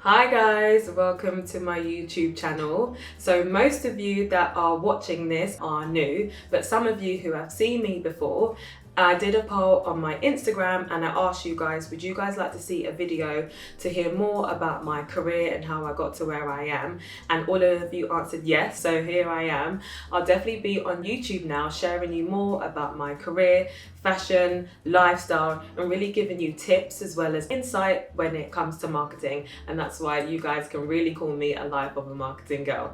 Hi guys, welcome to my YouTube channel. So most of you that are watching this are new, but some of you who have seen me before, I did a poll on my Instagram and I asked you guys, would you guys like to see a video to hear more about my career and how I got to where I am? And all of you answered yes, so here I am. I'll definitely be on YouTube now sharing you more about my career, fashion, lifestyle, and really giving you tips as well as insight when it comes to marketing. And that's why you guys can really call me a life of a marketing girl.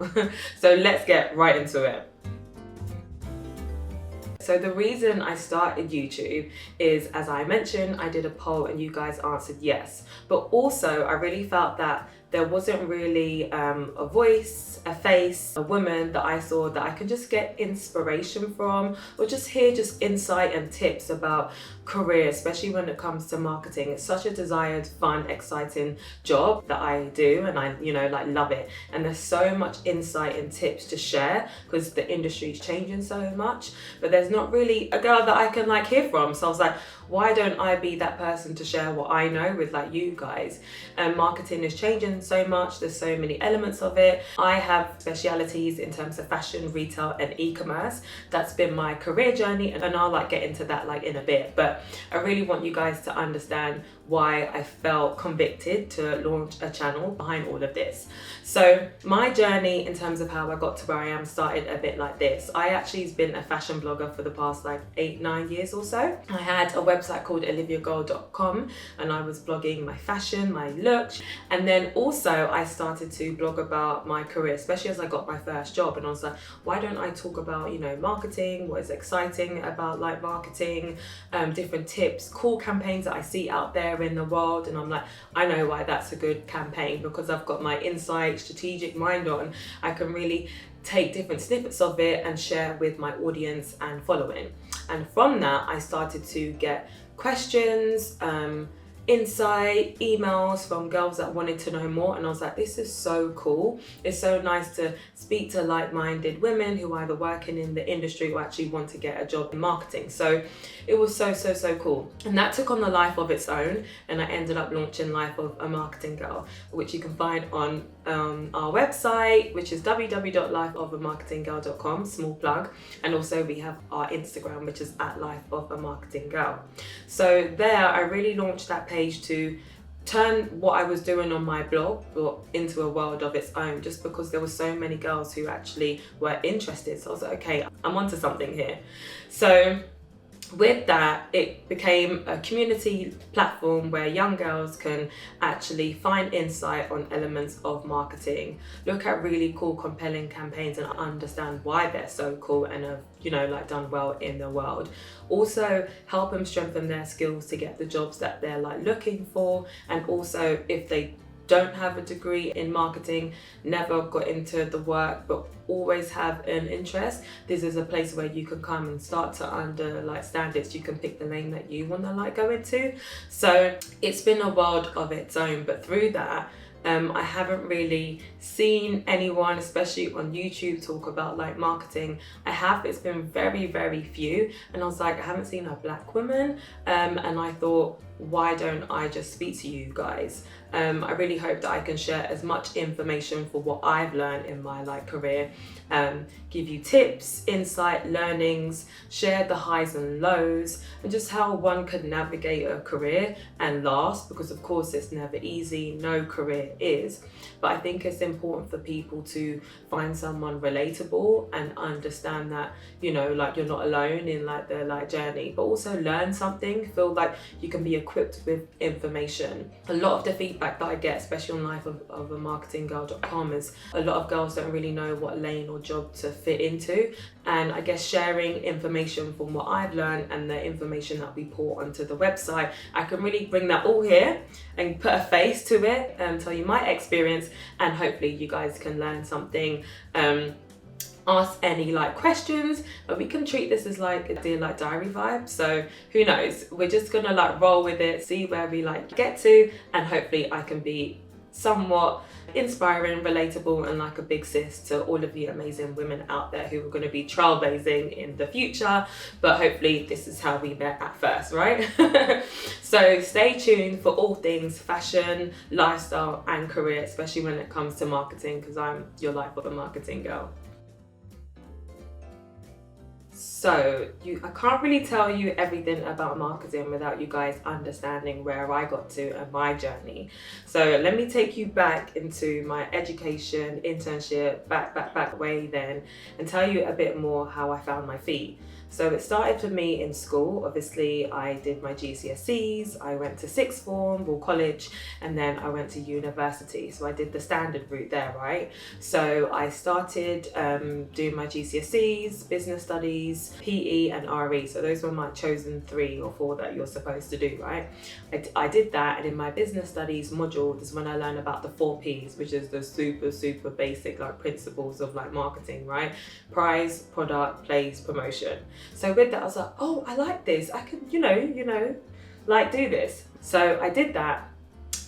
So let's get right into it. So the reason I started YouTube is, as I mentioned, I did a poll and you guys answered yes. But also I really felt that there wasn't really a voice, a face, a woman that I saw that I could just get inspiration from, or just hear just insight and tips about career, especially when it comes to marketing. It's such a desired, fun, exciting job that I do, and I love it. And there's so much insight and tips to share because the industry is changing so much, but there's not really a girl that I can hear from. So I was like, why don't I be that person to share what I know with you guys? And marketing is changing so much. There's so many elements of it. I have specialities in terms of fashion, retail, and e-commerce. That's been my career journey, and I'll get into that in a bit. But I really want you guys to understand why I felt convicted to launch a channel behind all of this. So my journey in terms of how I got to where I am started a bit like this. I actually have been a fashion blogger for the past 8-9 years or so. I had a website called oliviagold.com and I was blogging my fashion, my looks, and then also I started to blog about my career, especially as I got my first job, and I was like, why don't I talk about marketing, what is exciting about marketing, different tips, cool campaigns that I see out there in the world. And I'm like, I know why that's a good campaign, because I've got my insight, strategic mind on. I can really take different snippets of it and share with my audience and following. And from that I started to get questions, insight, emails from girls that wanted to know more, and I was like, this is so cool. It's so nice to speak to like-minded women who either working in the industry or actually want to get a job in marketing. So it was so cool, and that took on a life of its own, and I ended up launching Life of a Marketing Girl, which you can find on our website, which is www.lifeofamarketinggirl.com, small plug, and also we have our Instagram, which is @lifeofamarketinggirl. So there I really launched that page to turn what I was doing on my blog into a world of its own, just because there were so many girls who actually were interested. So I was like, okay, I'm onto something here. So with that, it became a community platform where young girls can actually find insight on elements of marketing, look at really cool, compelling campaigns and understand why they're so cool and have, done well in the world. Also help them strengthen their skills to get the jobs that they're looking for. And also, if they don't have a degree in marketing, never got into the work, but always have an interest, this is a place where you can come and start to understand it. You can pick the lane that you want to go into. So it's been a world of its own, but through that, I haven't really seen anyone, especially on YouTube, talk about marketing. I have, it's been very few, and I was like, I haven't seen a black woman, and I thought, why don't I just speak to you guys? I really hope that I can share as much information for what I've learned in my career, give you tips, insight, learnings, share the highs and lows, and just how one could navigate a career and last, because of course it's never easy, no career is, but I think it's important for people to find someone relatable and understand that you're not alone in their journey, but also learn something, feel like you can be equipped with information. A lot of the feedback that I get, especially on lifeofamarketinggirl.com, is a lot of girls don't really know what lane or job to fit into, and I guess sharing information from what I've learned and the information that we pour onto the website, I can really bring that all here and put a face to it and tell you my experience, and hopefully you guys can learn something. Ask any questions, but we can treat this as a dear diary vibe. So who knows, we're just gonna roll with it, see where we get to, and hopefully I can be somewhat inspiring, relatable, and like a big sis to all of the amazing women out there who are going to be trailblazing in the future. But hopefully this is how we met at first, right? So stay tuned for all things fashion, lifestyle, and career, especially when it comes to marketing, because I'm your life of a marketing girl. So I can't really tell you everything about marketing without you guys understanding where I got to and my journey. So let me take you back into my education, internship, back way then, and tell you a bit more how I found my feet. So it started for me in school. Obviously, I did my GCSEs, I went to sixth form or college, and then I went to university. So I did the standard route there, right? So I started doing my GCSEs, business studies, PE and RE. So those were my chosen 3 or 4 that you're supposed to do, right? I did that, and in my business studies module is when I learned about the 4 Ps, which is the super basic like principles of like marketing, right? Price, product, place, promotion. So with that, I was like, oh, I like this. I can, like do this. So I did that.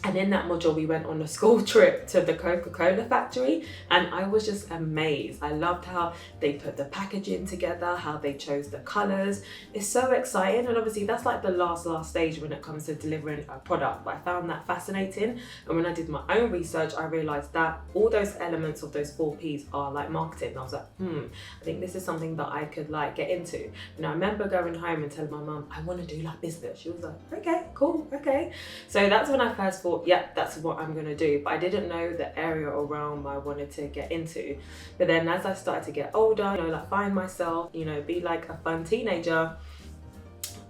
And in that module, we went on a school trip to the Coca-Cola factory, and I was just amazed. I loved how they put the packaging together, how they chose the colors. It's so exciting. And obviously that's like the last stage when it comes to delivering a product. But I found that fascinating. And when I did my own research, I realized that all those elements of those 4 Ps are like marketing. And I was like, I think this is something that I could like get into. And I remember going home and telling my mum, I want to do like business. She was like, okay, cool, okay. So that's when I first thought, yeah, that's what I'm gonna do. But I didn't know the area or realm I wanted to get into. But then as I started to get older, like find myself, be like a fun teenager,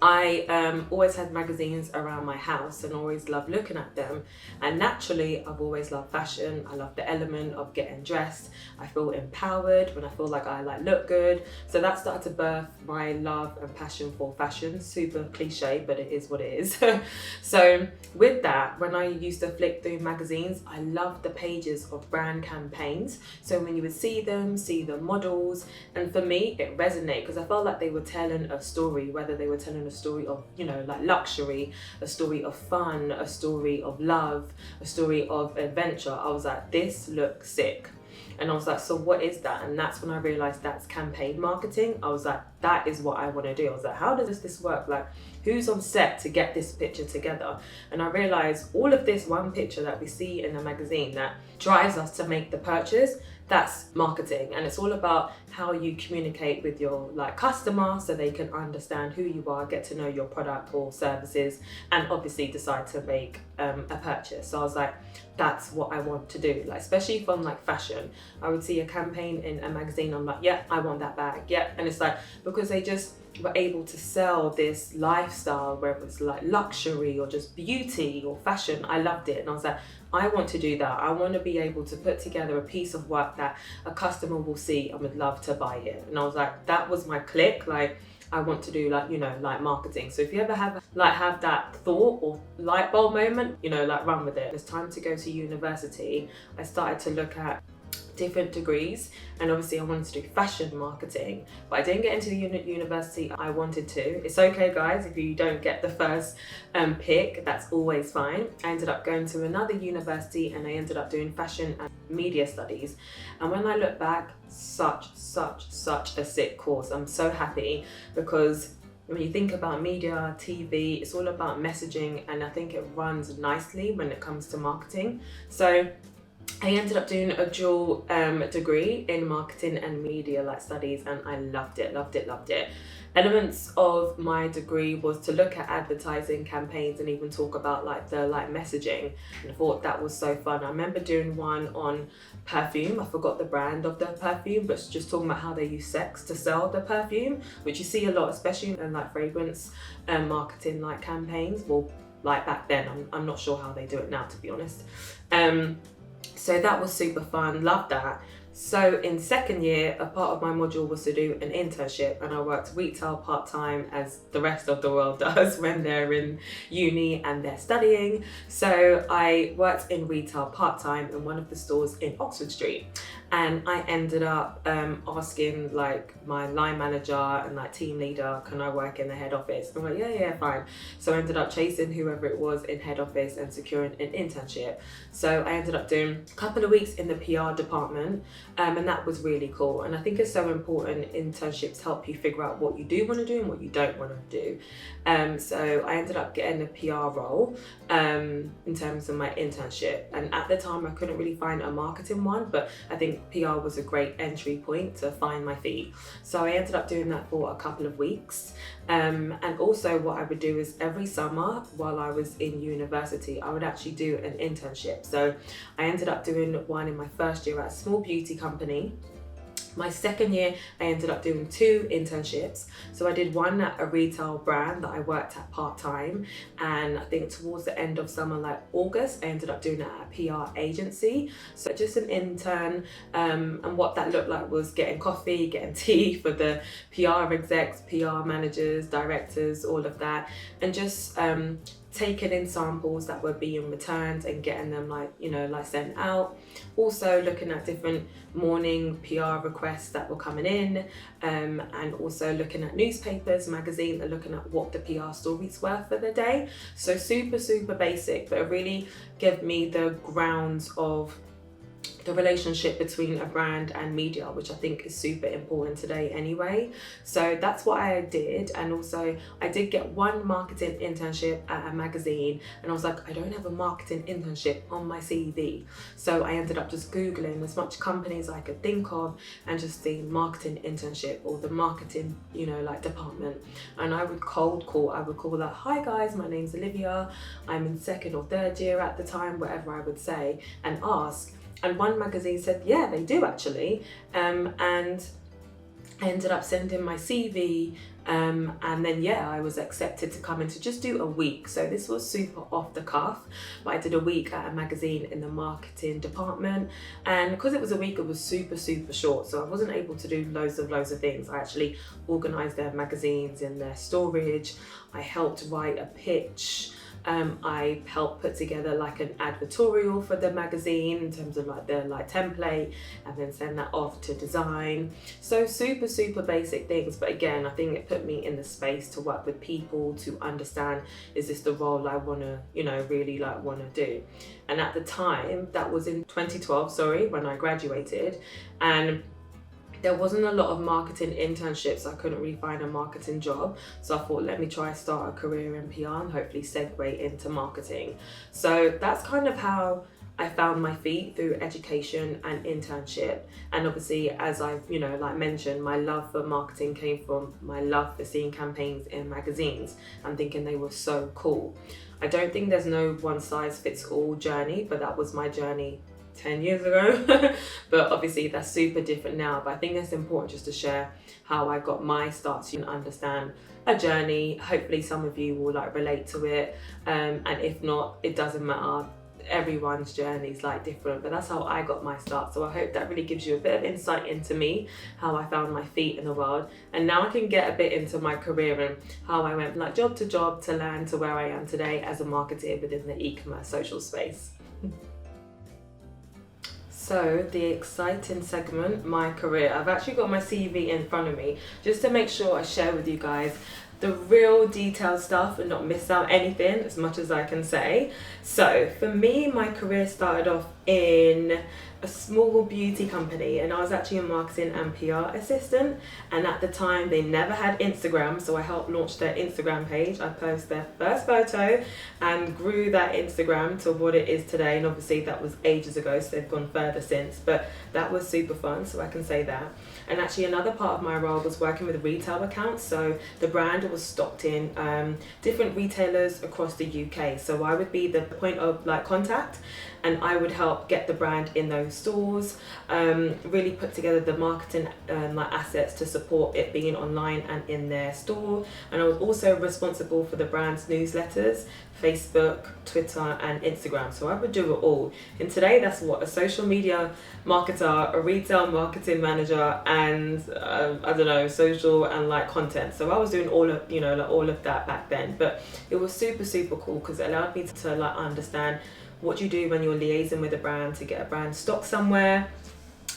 I always had magazines around my house and always loved looking at them. And naturally, I've always loved fashion. I love the element of getting dressed. I feel empowered when I feel like I look good. So that started to birth my love and passion for fashion. Super cliche, but it is what it is. So with that, when I used to flick through magazines, I loved the pages of brand campaigns. So when you would see the models, and for me, it resonated because I felt like they were telling a story, whether they were telling a story of, like luxury, a story of fun, a story of love, a story of adventure. I was like, this looks sick. And I was like, so what is that? And that's when I realized that's campaign marketing. I was like, that is what I want to do. I was like, how does this work? Like, who's on set to get this picture together? And I realized all of this one picture that we see in the magazine that drives us to make the purchase, that's marketing. And it's all about how you communicate with your customer so they can understand who you are, get to know your product or services, and obviously decide to make a purchase. So I was like, that's what I want to do. Especially from fashion, I would see a campaign in a magazine, I'm like, yeah, I want that bag, yeah. And it's because they just were able to sell this lifestyle, whether it's luxury or just beauty or fashion. I loved it, and I was like, I want to do that. I want to be able to put together a piece of work that a customer will see and would love to buy it. And I was like, that was my click. I want to do marketing. So if you ever have that thought or light bulb moment, run with it. It's time to go to university. I started to look at different degrees, and obviously I wanted to do fashion marketing, but I didn't get into the university I wanted to. It's okay, guys, if you don't get the first pick, that's always fine. I ended up going to another university and I ended up doing fashion and media studies. And when I look back, such a sick course. I'm so happy because when you think about media, TV, it's all about messaging, and I think it runs nicely when it comes to marketing. So I ended up doing a dual degree in marketing and media studies, and I loved it. Elements of my degree was to look at advertising campaigns and even talk about the messaging, and I thought that was so fun. I remember doing one on perfume. I forgot the brand of the perfume, but just talking about how they use sex to sell the perfume, which you see a lot, especially in fragrance marketing campaigns. Well, back then, I'm not sure how they do it now, to be honest. So that was super fun, loved that. So in second year, a part of my module was to do an internship, and I worked retail part-time as the rest of the world does when they're in uni and they're studying. So I worked in retail part-time in one of the stores in Oxford Street. and I ended up asking like my line manager and like team leader, can I work in the head office? And I'm like, yeah, fine. So I ended up chasing whoever it was in head office and securing an internship. So I ended up doing a couple of weeks in the PR department, and that was really cool. And I think it's so important, internships help you figure out what you do want to do and what you don't want to do. So I ended up getting a PR role in terms of my internship, and at the time I couldn't really find a marketing one, but I think PR was a great entry point to find my feet. So I ended up doing that for a couple of weeks. And also what I would do is every summer while I was in university, I would actually do an internship. So I ended up doing one in my first year at a small beauty company. My second year, I ended up doing 2 internships. So I did one at a retail brand that I worked at part-time. And I think towards the end of summer, like August, I ended up doing it at a PR agency. So just an intern. And what that looked like was getting coffee, getting tea for the PR execs, PR managers, directors, all of that. And just taking in samples that were being returned and getting them like sent out. Also looking at different morning PR requests that were coming in, and also looking at newspapers, magazines, and looking at what the PR stories were for the day. So super basic, but it really gave me the grounds of the relationship between a brand and media, which I think is super important today anyway. So that's what I did. And also I did get one marketing internship at a magazine, and I was like, I don't have a marketing internship on my CV. So I ended up just Googling as much companies I could think of and just the marketing internship or the marketing, department. And I would cold call, I would call like, hi guys, my name's Olivia. I'm in 2nd or 3rd year at the time, whatever I would say, and ask. And one magazine said, yeah, they do actually. And I ended up sending my CV, and then I was accepted to come in to just do a week. So this was super off the cuff, but I did a week at a magazine in the marketing department. And because it was a week, it was super short. So I wasn't able to do loads of things. I actually organised their magazines in their storage. I helped write a pitch. I helped put together like an advertorial for the magazine in terms of like the template, and then send that off to design. So super basic things, but again, I think it put me in the space to work with people, to understand, is this the role I want to really want to do. And at the time, that was in 2012, when I graduated, and there wasn't a lot of marketing internships. I couldn't really find a marketing job. So I thought, let me try start a career in PR and hopefully segue into marketing. So that's kind of how I found my feet, through education and internship. And obviously, as I've mentioned, my love for marketing came from my love for seeing campaigns in magazines and thinking they were so cool. I don't think there's no one size fits all journey, but that was my journey 10 years ago. But obviously that's super different now. But I think it's important just to share how I got my start, so you can understand a journey. Hopefully some of you will relate to it, and if not, it doesn't matter. Everyone's journey is different, but that's how I got my start. So I hope that really gives you a bit of insight into me, how I found my feet in the world. And now I can get a bit into my career and how I went from job to job to land to where I am today as a marketer within the e-commerce social space. So the exciting segment, my career. I've actually got my CV in front of me just to make sure I share with you guys the real detailed stuff and not miss out anything, as much as I can say. So for me, my career started off in a small beauty company, and I was actually a marketing and PR assistant. And at the time, they never had Instagram, so I helped launch their Instagram page. I posted their first photo and grew that Instagram to what it is today. And obviously that was ages ago, so they've gone further since, but that was super fun, so I can say that. And actually another part of my role was working with retail accounts. So the brand was stocked in different retailers across the UK. So I would be the point of contact, and I would help get the brand in those stores, really put together the marketing assets to support it being online and in their store. And I was also responsible for the brand's newsletters, Facebook, Twitter, and Instagram. So I would do it all. And today, that's what a social media marketer, a retail marketing manager, and social and content. So I was doing all of all of that back then. But it was super cool because it allowed me to understand what you do when you're liaising with a brand to get a brand stock somewhere,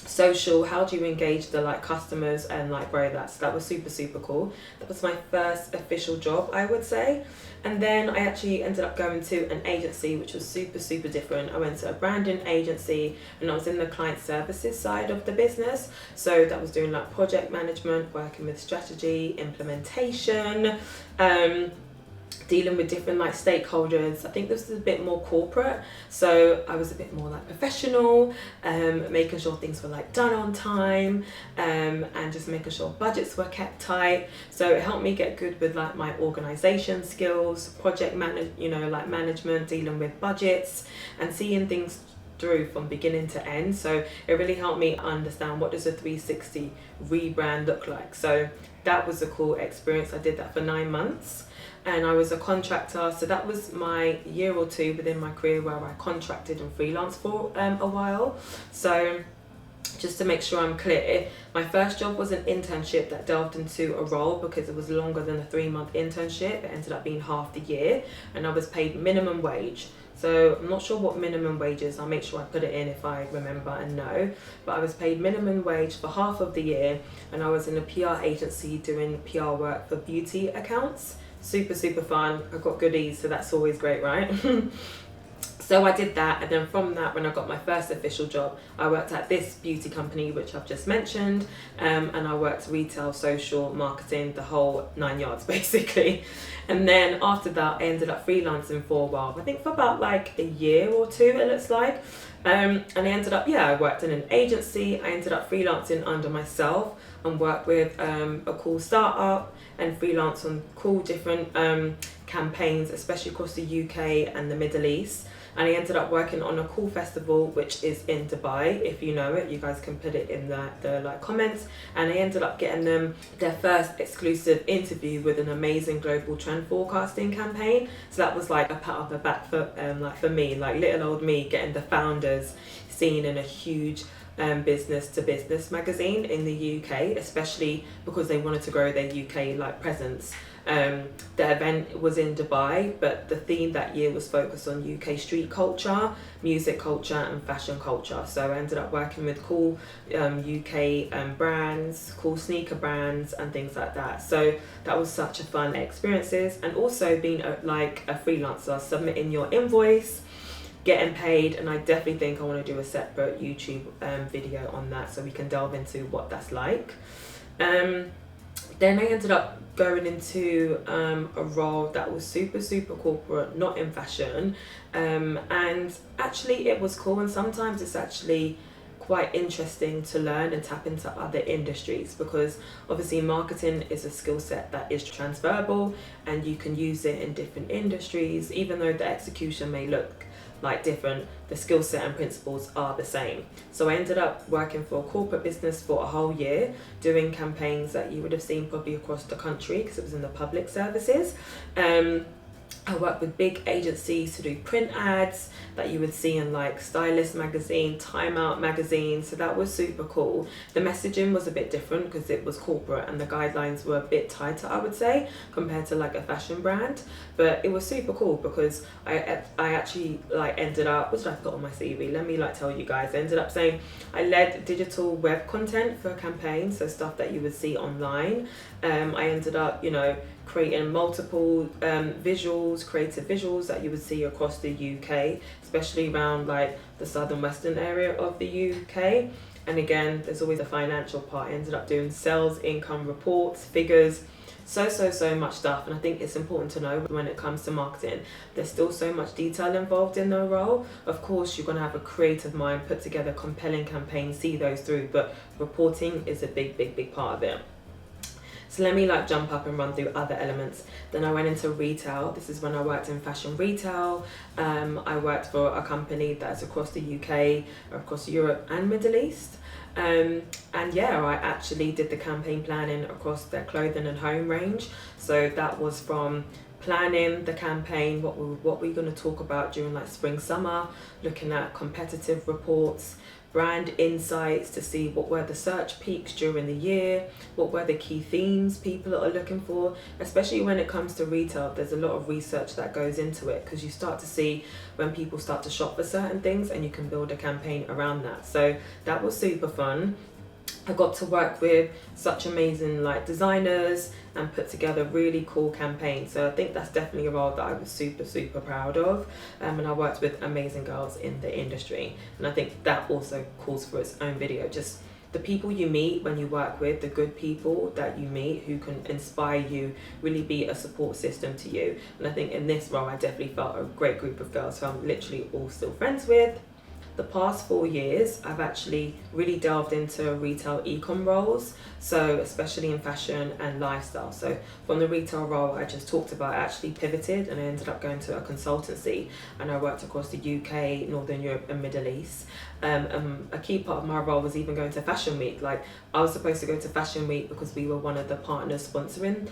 social, how do you engage the like customers and like grow that. So that was super cool. That was my first official job, I would say. And then I actually ended up going to an agency, which was super different. I went to a branding agency and I was in the client services side of the business. So that was doing like project management, working with strategy, implementation, dealing with different like stakeholders. I think this was a bit more corporate, so I was a bit more like professional, making sure things were like done on time, and just making sure budgets were kept tight. So it helped me get good with like my organization skills, like management, dealing with budgets and seeing things through from beginning to end. So it really helped me understand what does a 360 rebrand look like. So that was a cool experience. I did that for 9 months. And I was a contractor, so that was my year or two within my career where I contracted and freelanced for a while. So just to make sure I'm clear, my first job was an internship that delved into a role because it was longer than a 3-month internship. It ended up being half the year, and I was paid minimum wage. So I'm not sure what minimum wage is. I'll make sure I put it in if I remember and know. But I was paid minimum wage for half of the year, and I was in a PR agency doing PR work for beauty accounts. Super fun. I got goodies, so that's always great, right? So I did that, and then from that, when I got my first official job, I worked at this beauty company which I've just mentioned, and I worked retail, social, marketing, the whole 9 yards basically. And then after that, I ended up freelancing for a while. I think for about like a year or two, it looks like. And I ended up, I worked in an agency. I ended up freelancing under myself and worked with a cool startup and freelance on cool different campaigns, especially across the UK and the Middle East. And I ended up working on a cool festival which is in Dubai. If you know it, you guys can put it in the like comments. And I ended up getting them their first exclusive interview with an amazing global trend forecasting campaign. So that was like a pat on the back for like for me, like little old me, getting the founders seen in a huge business to business magazine in the UK, especially because they wanted to grow their UK like presence. The event was in Dubai, but the theme that year was focused on UK street culture, music culture and fashion culture. So I ended up working with cool UK brands, cool sneaker brands and things like that. So that was such a fun experiences. And also being a freelancer, submitting your invoice, getting paid, and I definitely think I want to do a separate YouTube video on that so we can delve into what that's like. Then I ended up going into a role that was super corporate, not in fashion, and actually it was cool, and sometimes it's actually quite interesting to learn and tap into other industries, because obviously marketing is a skill set that is transferable and you can use it in different industries. Even though the execution may look like different, the skill set and principles are the same. So I ended up working for a corporate business for a whole year, doing campaigns that you would have seen probably across the country because it was in the public services. I worked with big agencies to do print ads that you would see in like Stylist magazine, Time Out magazine. So that was super cool. The messaging was a bit different because it was corporate and the guidelines were a bit tighter, I would say, compared to like a fashion brand. But it was super cool because I actually like ended up, what did I put on my CV? Let me like tell you guys. I ended up saying I led digital web content for campaigns, so stuff that you would see online. I ended up, creating multiple creative visuals that you would see across the UK, especially around like the southern western area of the UK. And again, there's always a financial part. I ended up doing sales, income reports, figures, so much stuff. And I think it's important to know when it comes to marketing, there's still so much detail involved in the role. Of course, you're going to have a creative mind, put together compelling campaigns, see those through, but reporting is a big part of it. So let me like jump up and run through other elements. Then I went into retail. This is when I worked in fashion retail. I worked for a company that's across the UK, across Europe and Middle East. I actually did the campaign planning across their clothing and home range. So that was from planning the campaign, what we're going to talk about during like spring, summer, looking at competitive reports, brand insights to see what were the search peaks during the year, what were the key themes people are looking for. Especially when it comes to retail, there's a lot of research that goes into it, because you start to see when people start to shop for certain things, and you can build a campaign around that. So that was super fun. I got to work with such amazing like designers and put together really cool campaigns. So I think that's definitely a role that I was super proud of. And I worked with amazing girls in the industry. And I think that also calls for its own video. Just the people you meet when you work with, the good people that you meet who can inspire you, really be a support system to you. And I think in this role, I definitely felt a great group of girls who I'm literally all still friends with. The past 4 years, I've actually really delved into retail e-com roles, so especially in fashion and lifestyle. So from the retail role I just talked about, I actually pivoted and I ended up going to a consultancy, and I worked across the UK, Northern Europe and Middle East. A key part of my role was even going to Fashion Week. Like, I was supposed to go to Fashion Week because we were one of the partners sponsoring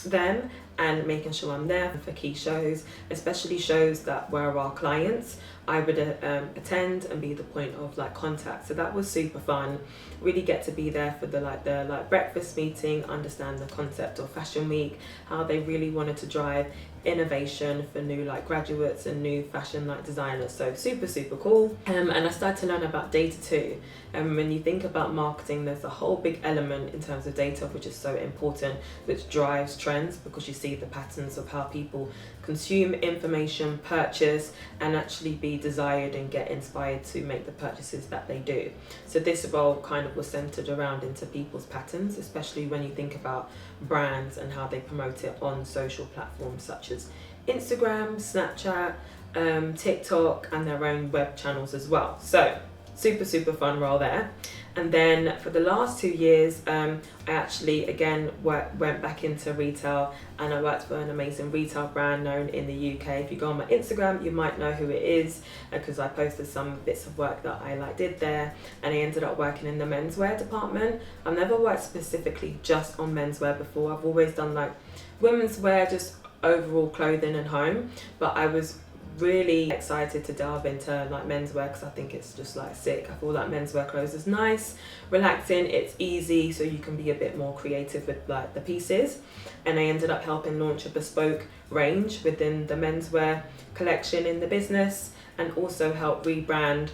them, and making sure I'm there for key shows, especially shows that were our clients. I would attend and be the point of like contact. So that was super fun. Really get to be there for the breakfast meeting, understand the concept of Fashion Week, how they really wanted to drive innovation for new like graduates and new fashion like designers. So super cool. And I started to learn about data too. And when you think about marketing, there's a whole big element in terms of data, which is so important, which drives trends, because you see the patterns of how people consume information, purchase, and actually be desired and get inspired to make the purchases that they do. So this role kind of was centered around into people's patterns, especially when you think about brands and how they promote it on social platforms such as Instagram, Snapchat, TikTok, and their own web channels as well. So super fun role there. And then for the last 2 years, I actually again went back into retail, and I worked for an amazing retail brand known in the UK. If you go on my Instagram, you might know who it is, because I posted some bits of work that I did there, and I ended up working in the menswear department. I've never worked specifically just on menswear before. I've always done like women's wear, just overall clothing and home, but I was really excited to delve into like menswear, because I think it's just like sick. I feel like menswear clothes is nice, relaxing, it's easy, so you can be a bit more creative with like the pieces. And I ended up helping launch a bespoke range within the menswear collection in the business, and also help rebrand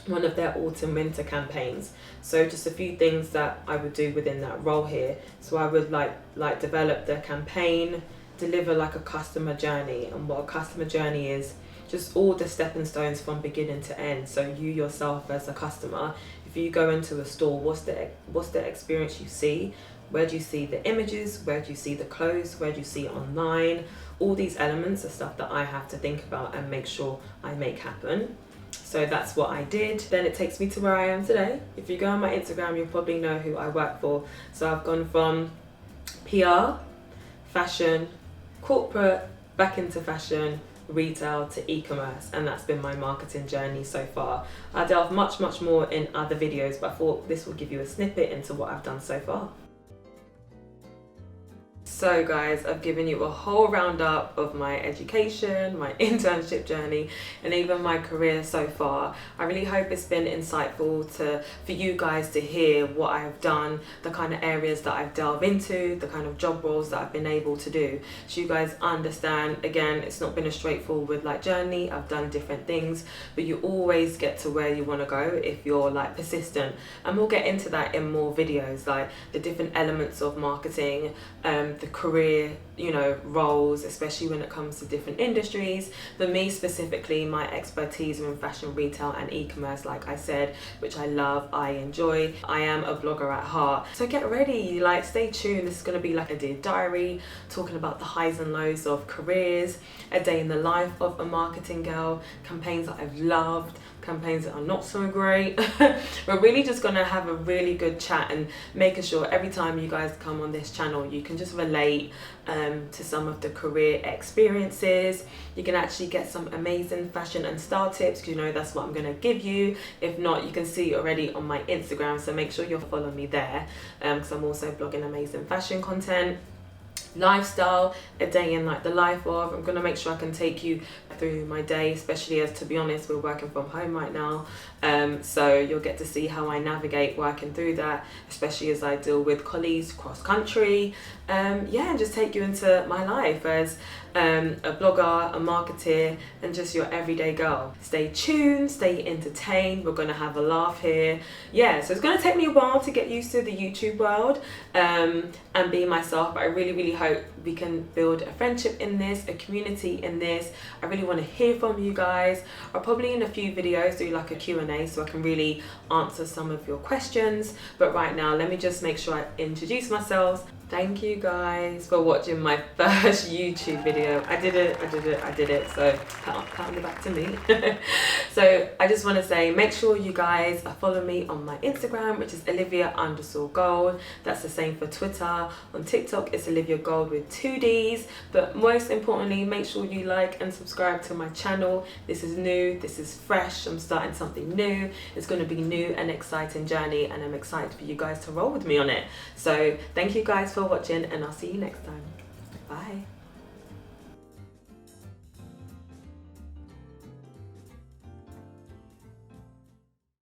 one of their autumn winter campaigns. So just a few things that I would do within that role here. So I would like develop the campaign, deliver like a customer journey. And what a customer journey is, just all the stepping stones from beginning to end. So you yourself as a customer, if you go into a store, what's the experience you see? Where do you see the images? Where do you see the clothes? Where do you see it online? All these elements are stuff that I have to think about and make sure I make happen. So that's what I did. Then it takes me to where I am today. If you go on my Instagram, you'll probably know who I work for. So I've gone from PR, fashion, corporate, back into fashion, retail to e-commerce, and that's been my marketing journey so far. I delve much more in other videos, but I thought this will give you a snippet into what I've done so far. So guys, I've given you a whole roundup of my education, my internship journey, and even my career so far. I really hope it's been insightful for you guys to hear what I have done, the kind of areas that I've delved into, the kind of job roles that I've been able to do. So you guys understand, again, it's not been a straightforward journey. I've done different things, but you always get to where you want to go if you're persistent. And we'll get into that in more videos, like the different elements of marketing, the career roles, especially when it comes to different industries. For me specifically, my expertise are in fashion, retail and e-commerce, like I said, which I love, I enjoy. I am a blogger at heart, so get ready, stay tuned. This is going to be like a dear diary, talking about the highs and lows of careers, a day in the life of a marketing girl, campaigns that I've loved, campaigns that are not so great. We're really just gonna have a really good chat, and making sure every time you guys come on this channel, you can just relate to some of the career experiences. You can actually get some amazing fashion and style tips, because that's what I'm gonna give you. If not, you can see already on my Instagram, so make sure you're following me there, because I'm also blogging amazing fashion content. Lifestyle, a day in the life of. I'm gonna make sure I can take you through my day, especially as, to be honest, we're working from home right now. So you'll get to see how I navigate working through that, especially as I deal with colleagues cross country. And just take you into my life as a blogger, a marketer, and just your everyday girl. Stay tuned, stay entertained. We're gonna have a laugh here. So it's gonna take me a while to get used to the YouTube world and be myself, but I really, really hope we can build a friendship in this, a community in this. I really want to hear from you guys. I'll probably in a few videos do like a Q&A so I can really answer some of your questions. But right now, let me just make sure I introduce myself. Thank you guys for watching my first YouTube video. I did it. So pat on the back to me. So I just want to say, make sure you guys follow me on my Instagram, which is Olivia_Gold. That's the same for Twitter. On TikTok, it's Olivia Gold with 2 Ds. But most importantly, make sure you like and subscribe to my channel. This is new, this is fresh. I'm starting something new. It's going to be new and exciting journey, and I'm excited for you guys to roll with me on it. So thank you guys for watching, and I'll see you next time. Bye.